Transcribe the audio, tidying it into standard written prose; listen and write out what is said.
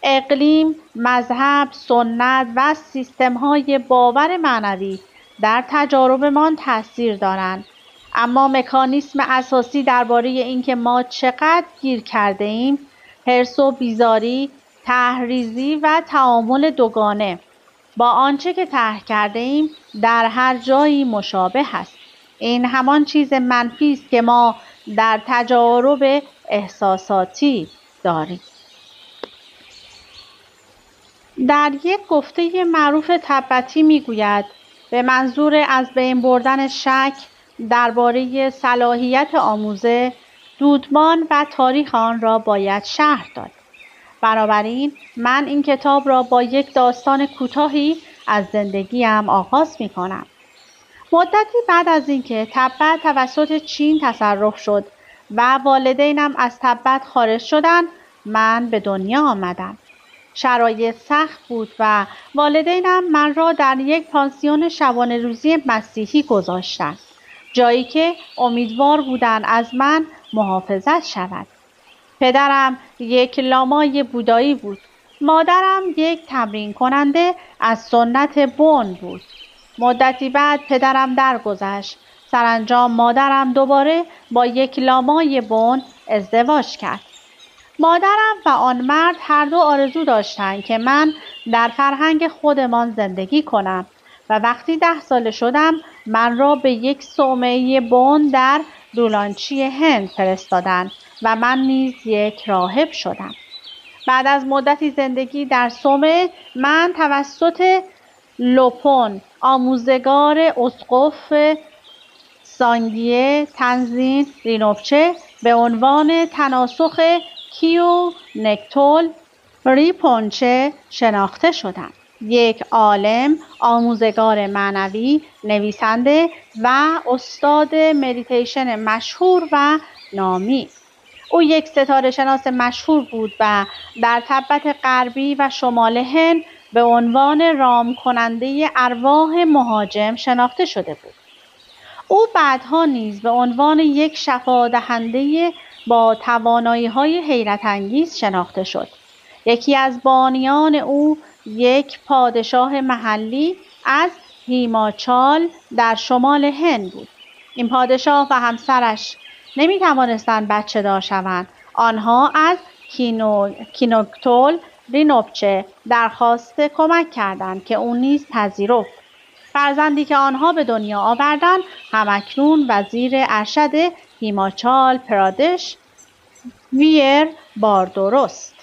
اقلیم، مذهب، سنت و سیستم‌های باور معنوی در تجاربمان تأثیر دارند. اما مکانیسم اساسی درباره اینکه ما چقدر گیر کرده ایم، حرص و بیزاری، طرحریزی و تعامل دوگانه با آنچه که طرح کرده ایم در هر جایی مشابه است. این همان چیز منفی است که ما در تجارب احساساتی داریم. در یک گفته معروف تبتی میگوید به منظور از بین بردن شک درباره صلاحیت آموزه، دودمان و تاریخ آن را باید شرح داد. بنابراین من این کتاب را با یک داستان کوتاهی از زندگیم آغاز می کنم. مدتی بعد از اینکه تبت توسط چین تصرف شد و والدینم از تبت خارج شدند، من به دنیا آمدم. شرایط سخت بود و والدینم من را در یک پانسیون شبانه روزی مسیحی گذاشتند، جایی که امیدوار بودند از من محافظت شود. پدرم یک لامای بودایی بود. مادرم یک تمرین کننده از سنت بن بود. مدتی بعد پدرم درگذشت. سرانجام مادرم دوباره با یک لامای بن ازدواج کرد. مادرم و آن مرد هر دو آرزو داشتند که من در فرهنگ خودمان زندگی کنم و وقتی 10 ساله شدم من را به یک صومعه بن در دولانچی هند فرستادند و من نیز یک راهب شدم. بعد از مدتی زندگی در صومعه من توسط لوپون آموزگار اسقف سانگیه تنزین رینوچه به عنوان تناسخ کیو نکتول ریپونچه شناخته شدم. یک عالم، آموزگار معنوی، نویسنده و استاد مدیتیشن مشهور و نامی. او یک ستاره شناس مشهور بود و در تبت غربی و شمال هند به عنوان رام کننده ارواح مهاجم شناخته شده بود. او بعدها نیز به عنوان یک شفا دهنده با توانایی‌های حیرت انگیز شناخته شد. یکی از بانیان او یک پادشاه محلی از هیماچال در شمال هند بود. این پادشاه و همسرش نمی توانستند بچه دار شوند. آنها از کینوکتول رینوچه درخواست کمک کردند که او نیز پذیرفت. فرزندی که آنها به دنیا آوردند همکنون وزیر ارشد هیماچال پرادش ویر باردوروست.